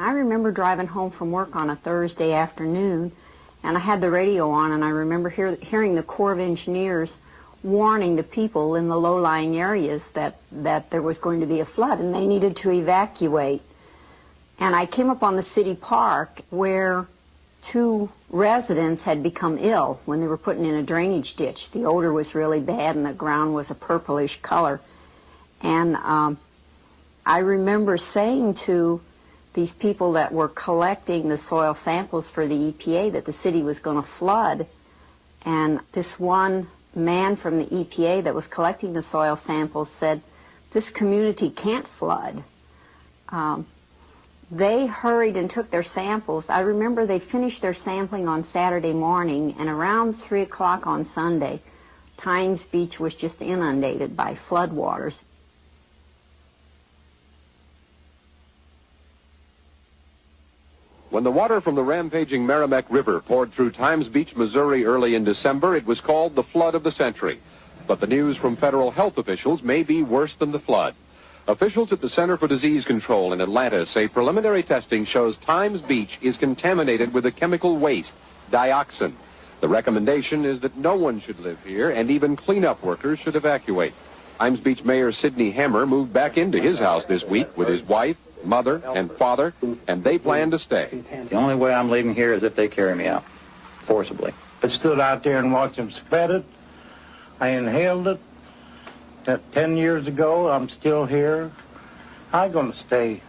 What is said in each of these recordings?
I remember driving home from work on a Thursday afternoon, and I had the radio on, and I remember hearing the Corps of Engineers warning the people in the low-lying areas that there was going to be a flood and they needed to evacuate. And I came up on the city park where 2 residents had become ill when they were putting in a drainage ditch. The odor was really bad and the ground was a purplish color. And I remember saying to these people that were collecting the soil samples for the EPA that the city was going to flood. And this one man from the EPA that was collecting the soil samples said, "This community can't flood." They hurried and took their samples. I remember they finished their sampling on Saturday morning, and around 3 o'clock on Sunday, Times Beach was just inundated by floodwaters. When the water from the rampaging Merrimack River poured through Times Beach, Missouri early in December, it was called the flood of the century. But the news from federal health officials may be worse than the flood. Officials at the Center for Disease Control in Atlanta say preliminary testing shows Times Beach is contaminated with a chemical waste, dioxin. The recommendation is that no one should live here, and even cleanup workers should evacuate. Times Beach Mayor Sidney Hammer moved back into his house this week with his wife, mother, and father, and they plan to stay. The only way I'm leaving here is if they carry me out, forcibly. I stood out there and watched them spread it. I inhaled it. 10 years ago, I'm still here. I'm going to stay.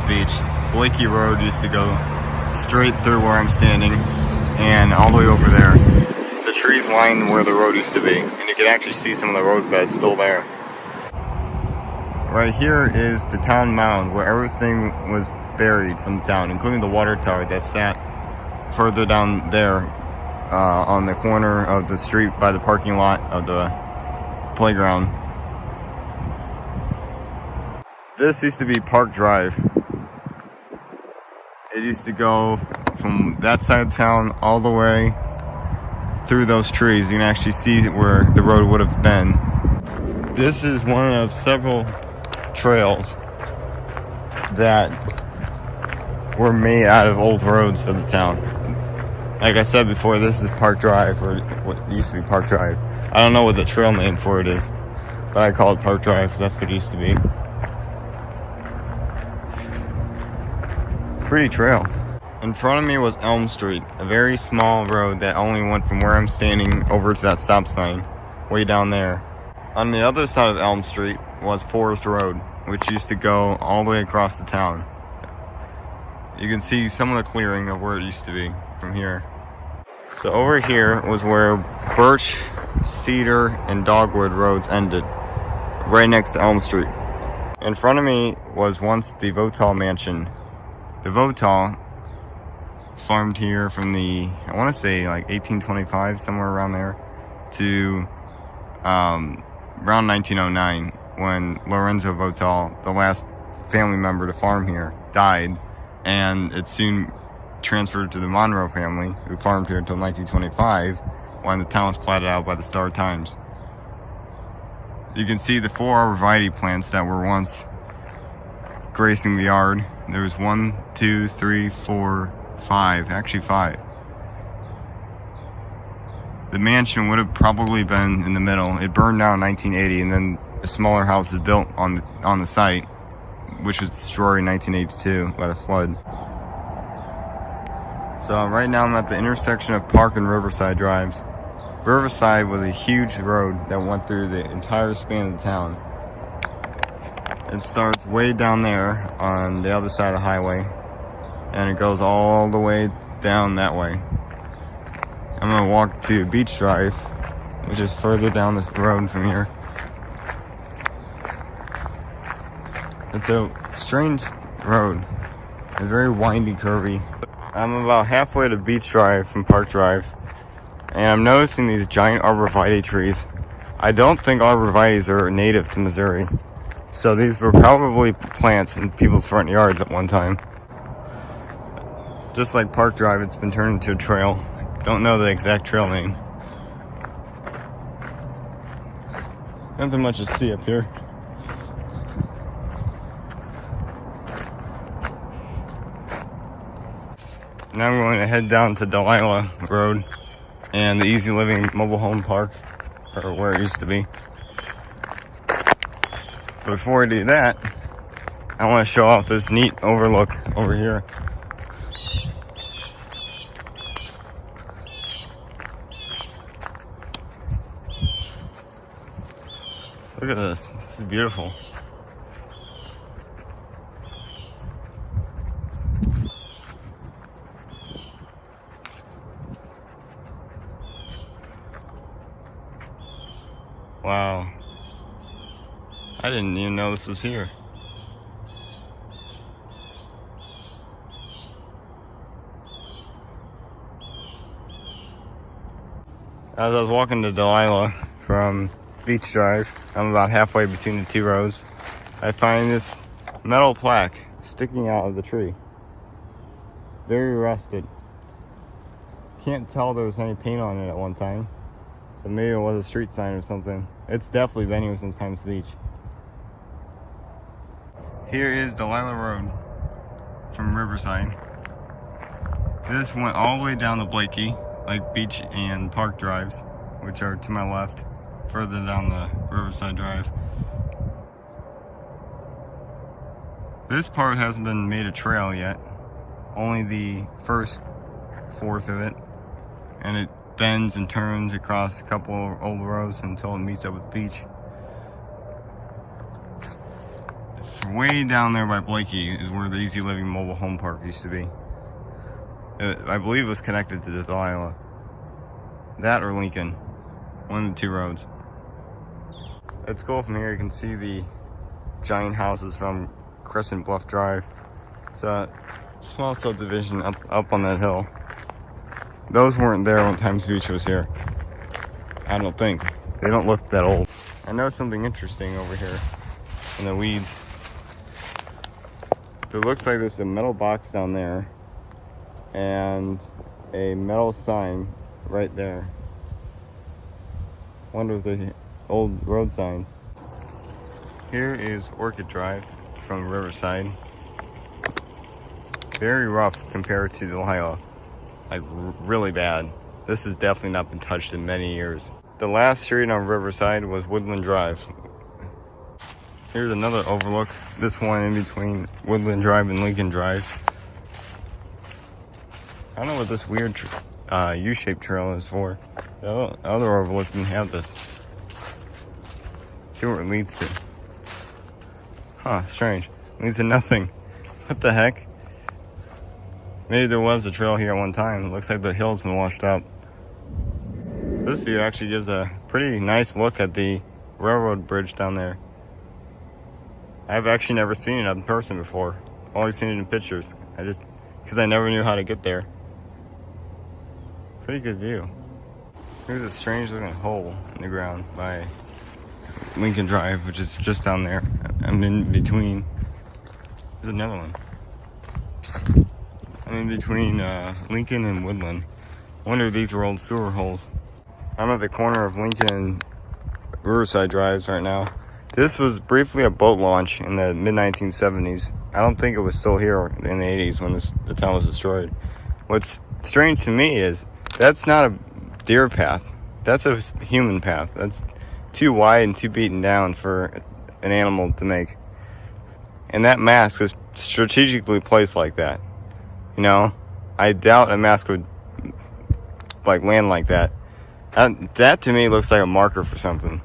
Beach, Blakey Road used to go straight through where I'm standing and all the way over there. The trees line where the road used to be, and you can actually see some of the road beds still there. Right here is the town mound where everything was buried from the town, including the water tower that sat further down there on the corner of the street by the parking lot of the playground. This used to be Park Drive. It used to go from that side of town all the way through those trees. You can actually see where the road would have been. This is one of several trails that were made out of old roads of the town. Like I said before, this is Park Drive, or what used to be Park Drive. I don't know what the trail name for it is, but I call it Park Drive because that's what it used to be. Pretty trail. In front of me was Elm Street, a very small road that only went from where I'm standing over to that stop sign, way down there. On the other side of Elm Street was Forest Road, which used to go all the way across the town. You can see some of the clearing of where it used to be from here. So over here was where Birch, Cedar, and Dogwood roads ended, right next to Elm Street. In front of me was once the Votal Mansion. The Votal farmed here from the, I want to say like 1825, somewhere around there, to around 1909, when Lorenzo Votal, the last family member to farm here, died and it soon transferred to the Monroe family, who farmed here until 1925, when the town was platted out by the Star Times. You can see the 4 arborvitae plants that were once gracing the yard. There was 1, 2, 3, 4, 5, actually 5. The mansion would have probably been in the middle. It burned down in 1980, and then a smaller house was built on the site, which was destroyed in 1982 by the flood. So right now I'm at the intersection of Park and Riverside Drives. Riverside was a huge road that went through the entire span of the town. It starts way down there on the other side of the highway, and it goes all the way down that way. I'm gonna walk to Beach Drive, which is further down this road from here. It's a strange road. It's very windy, curvy. I'm about halfway to Beach Drive from Park Drive, and I'm noticing these giant arborvitae trees. I don't think arborvitaes are native to Missouri, so these were probably plants in people's front yards at one time. Just like Park Drive, it's been turned into a trail. Don't know the exact trail name. Nothing much to see up here. Now I'm going to head down to Delilah Road and the Easy Living Mobile Home Park, or where it used to be. But before I do that, I want to show off this neat overlook over here. Look at this. This is beautiful. Wow. I didn't even know this was here. As I was walking to Delilah from Beach Drive, I'm about halfway between the 2 roads, I find this metal plaque sticking out of the tree. Very rusted. Can't tell there was any paint on it at one time. So maybe it was a street sign or something. It's definitely been here since Times Beach. Here is Delilah Road from Riverside. This went all the way down to Blakey, like Beach and Park Drives, which are to my left, further down the Riverside Drive. This part hasn't been made a trail yet, only the first fourth of it, and it bends and turns across a couple of old roads until it meets up with the beach. Way down there by Blakey is where the Easy Living Mobile Home Park used to be. I believe it was connected to Delilah. That or Lincoln. One of the 2 roads. It's cool from here. You can see the giant houses from Crescent Bluff Drive. It's a small subdivision up on that hill. Those weren't there when Times Beach was here. I don't think. They don't look that old. I know something interesting over here in the weeds. It looks like there's a metal box down there and a metal sign right there. Wonder if the old road signs. Here is Orchid Drive from Riverside. Very rough compared to Delilah. Like really bad. This has definitely not been touched in many years. The last street on Riverside was Woodland Drive. Here's another overlook. This one in between Woodland Drive and Lincoln Drive. I don't know what this weird U-shaped trail is for. The other overlook didn't have this. See where it leads to. Huh, strange. It leads to nothing. What the heck? Maybe there was a trail here at one time. It looks like the hill's been washed out. This view actually gives a pretty nice look at the railroad bridge down there. I've actually never seen it in person before. Always seen it in pictures. Because I never knew how to get there. Pretty good view. Here's a strange looking hole in the ground by Lincoln Drive, which is just down there. I'm in between. There's another one. I'm in between Lincoln and Woodland. I wonder if these were old sewer holes. I'm at the corner of Lincoln and Riverside Drives right now. This was briefly a boat launch in the mid-1970s. I don't think it was still here in the 80s when the town was destroyed. What's strange to me is that's not a deer path. That's a human path. That's too wide and too beaten down for an animal to make. And that mask is strategically placed like that. You know, I doubt a mask would like land like that. That to me looks like a marker for something.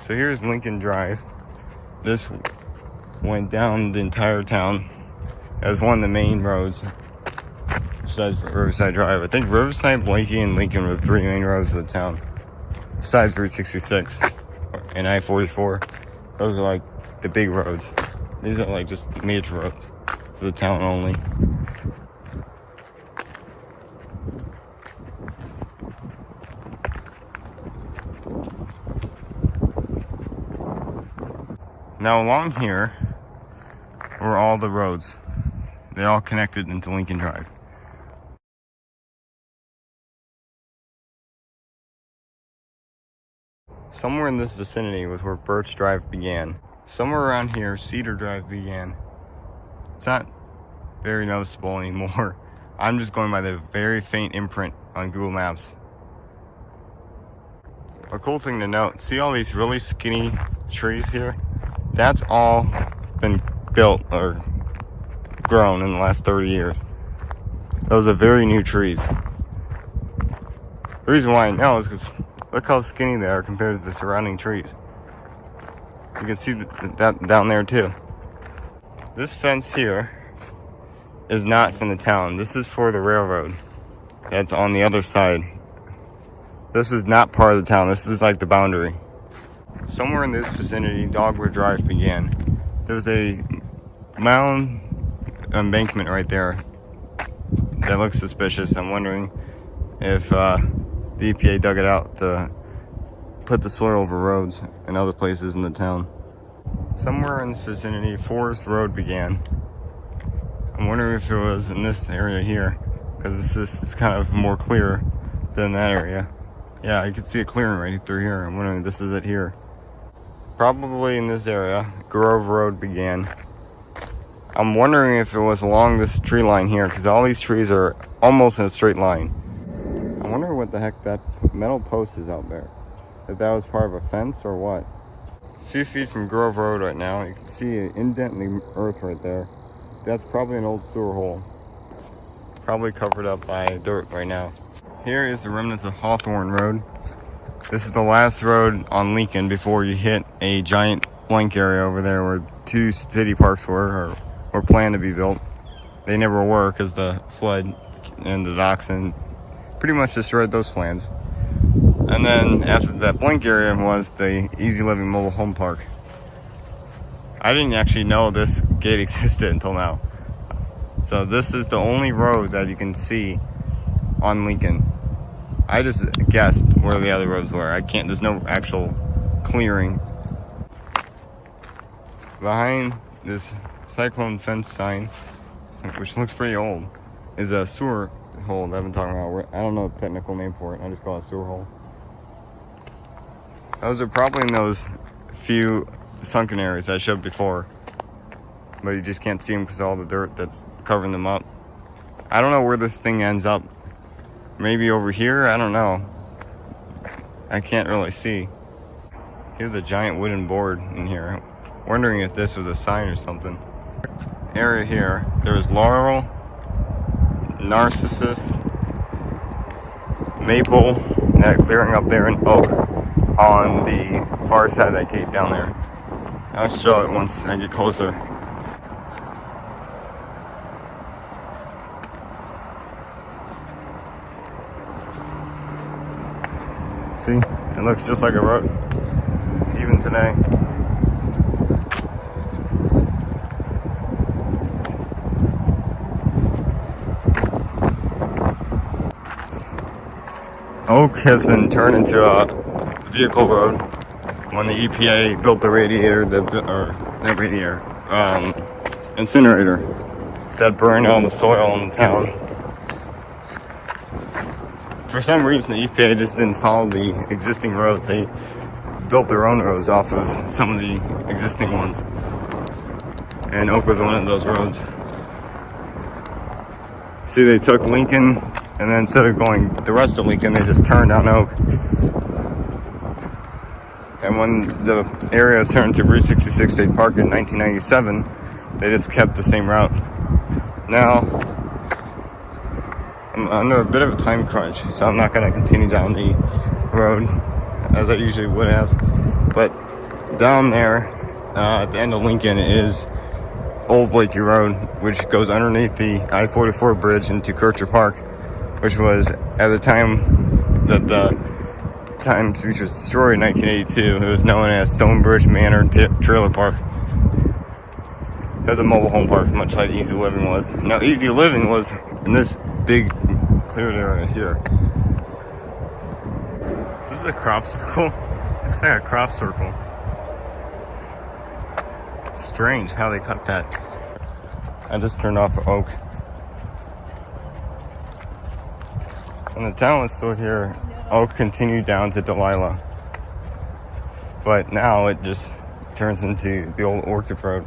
So here's Lincoln Drive. This went down the entire town as one of the main roads besides Riverside Drive. I think Riverside, Blakey, and Lincoln were the three main roads of the town. Besides Route 66 and I-44. Those are like the big roads. These are like just major roads for the town only. Now along here were all the roads. They all connected into Lincoln Drive. Somewhere in this vicinity was where Birch Drive began. Somewhere around here, Cedar Drive began. It's not very noticeable anymore. I'm just going by the very faint imprint on Google Maps. A cool thing to note, see all these really skinny trees here? That's all been built or grown in the last 30 years. Those are very new trees. The reason why I know is because look how skinny they are compared to the surrounding trees. You can see that down there too. This fence here is not from the town. This is for the railroad. That's on the other side. This is not part of the town. This is like the boundary. Somewhere in this vicinity, Dogwood Drive began. There's a mound embankment right there that looks suspicious. I'm wondering if the EPA dug it out to put the soil over roads and other places in the town. Somewhere in this vicinity, Forest Road began. I'm wondering if it was in this area here, because this is kind of more clear than that area. Yeah, I can see a clearing right through here. I'm wondering if this is it here. Probably in this area, Grove Road began. I'm wondering if it was along this tree line here, because all these trees are almost in a straight line. I wonder what the heck that metal post is out there. If that was part of a fence or what. A few feet from Grove Road right now, you can see an indent in the earth right there. That's probably an old sewer hole. Probably covered up by dirt right now. Here is the remnants of Hawthorne Road. This is the last road on Lincoln before you hit a giant blank area over there where two city parks were planned to be built. They never were because the flood and the dachshund pretty much destroyed those plans. And then after that blank area was the Easy Living Mobile Home Park. I didn't actually know this gate existed until now. So this is the only road that you can see on Lincoln. I just guessed where the other roads were. There's no actual clearing. Behind this cyclone fence sign, which looks pretty old, is a sewer hole that I've been talking about. I don't know the technical name for it. I just call it a sewer hole. Those are probably in those few sunken areas I showed before, but you just can't see them because of all the dirt that's covering them up. I don't know where this thing ends up. Maybe over here? I don't know. I can't really see. Here's a giant wooden board in here. Wondering if this was a sign or something. Area here, there's laurel, narcissus, maple, that clearing up there, and oak on the far side of that gate down there. I'll show it once I get closer. See, it looks just like a road, even today. Oak has been turned into a vehicle road when the EPA built the incinerator that burned all the soil in the town. For some reason, the EPA just didn't follow the existing roads. They built their own roads off of some of the existing ones. And Oak was one of those roads. See, they took Lincoln, and then instead of going the rest of Lincoln, they just turned on Oak. And when the area was turned to Route 66 State Park in 1997, they just kept the same route. Now, I'm under a bit of a time crunch, so I'm not going to continue down the road as I usually would have. But down there, at the end of Lincoln, is Old Blakey Road, which goes underneath the I-44 bridge into Kircher Park, which was, at the time that the Times Beach was destroyed in 1982, it was known as Stonebridge Manor Trailer Park. It was a mobile home park, much like Easy Living was. Now, Easy Living was in this big cleared area here. Is this a crop circle? Looks like a crop circle. It's strange how they cut that. I just turned off Oak. When the town was still here, Oak continued down to Delilah. But now it just turns into the old Orchid Road.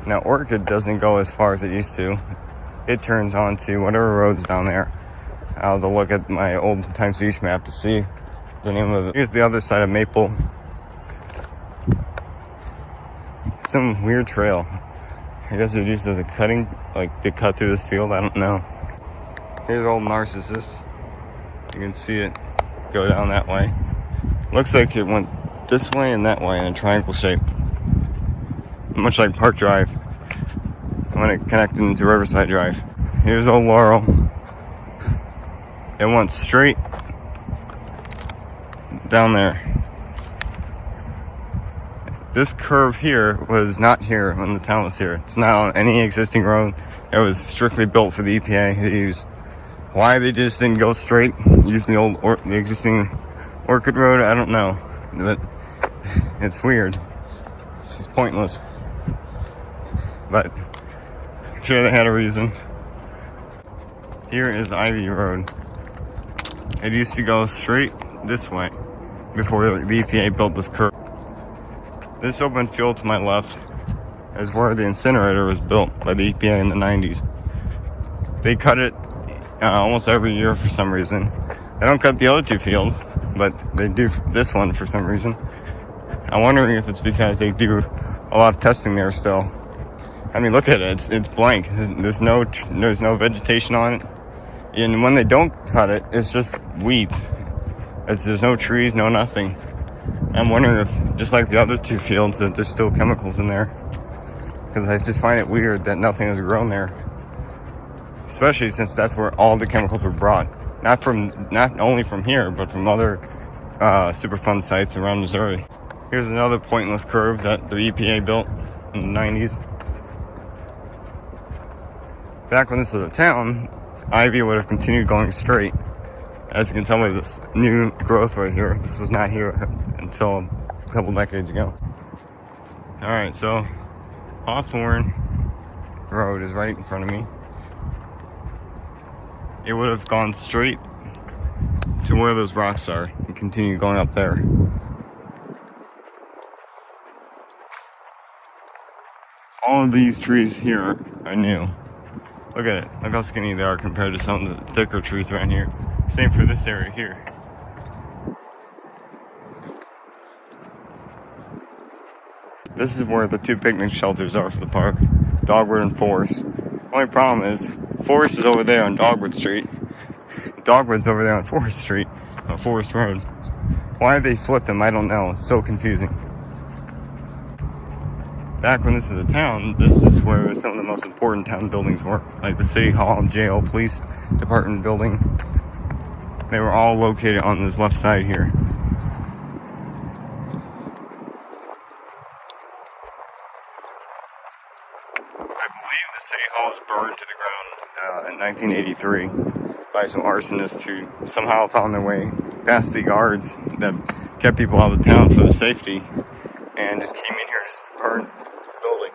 Now, Orchid doesn't go as far as it used to. It turns onto whatever road's down there. I'll have to look at my old Times Beach map to see the name of it. Here's the other side of Maple. Some weird trail. I guess it used as a cutting, like they cut through this field, I don't know. Here's old Narcissus. You can see it go down that way. Looks like it went this way and that way in a triangle shape. Much like Park Drive when it connected into Riverside Drive. Here's old Laurel. It went straight down there. This curve here was not here when the town was here. It's not on any existing road. It was strictly built for the EPA to use. Why they just didn't go straight using the existing Orchid Road, I don't know. But it's weird. It's pointless. But I'm sure they had a reason. Here is Ivy Road. It used to go straight this way before the EPA built this curve. This open field to my left is where the incinerator was built by the EPA in the 90s. They cut it almost every year for some reason. They don't cut the other two fields, but they do this one for some reason. I'm wondering if it's because they do a lot of testing there still. I mean, look at it. It's blank. There's no vegetation on it. And when they don't cut it, it's just weeds. There's no trees, no nothing. I'm wondering if, just like the other two fields, that there's still chemicals in there. Because I just find it weird that nothing has grown there. Especially since that's where all the chemicals were brought. Not only from here, but from other Superfund sites around Missouri. Here's another pointless curve that the EPA built in the 90s. Back when this was a town, Ivy would have continued going straight. As you can tell by this new growth right here, this was not here until a couple decades ago. Alright, so Hawthorne Road is right in front of me. It would have gone straight to where those rocks are and continue going up there. All of these trees here are new. Look at it. Look how skinny they are compared to some of the thicker trees around here. Same for this area here. This is where the two picnic shelters are for the park. Dogwood and Forest. Only problem is, Forest is over there on Dogwood Street. Dogwood's over there on Forest Street, on Forest Road. Why they flipped them, I don't know. It's so confusing. Back when this is a town, this is where some of the most important town buildings were. Like the City Hall, jail, police department building. They were all located on this left side here. I believe the City Hall was burned to the ground in 1983 by some arsonists who somehow found their way past the guards that kept people out of town for their safety and just came in here and just burned the building.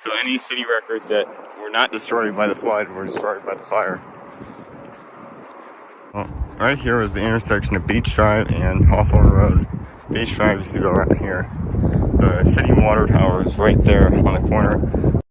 So So any city records that were not destroyed by the flood were destroyed by the fire. Well, right here is the intersection of Beach Drive and Hawthorne Road. Beach Drive used to go right here. The city water tower is right there on the corner.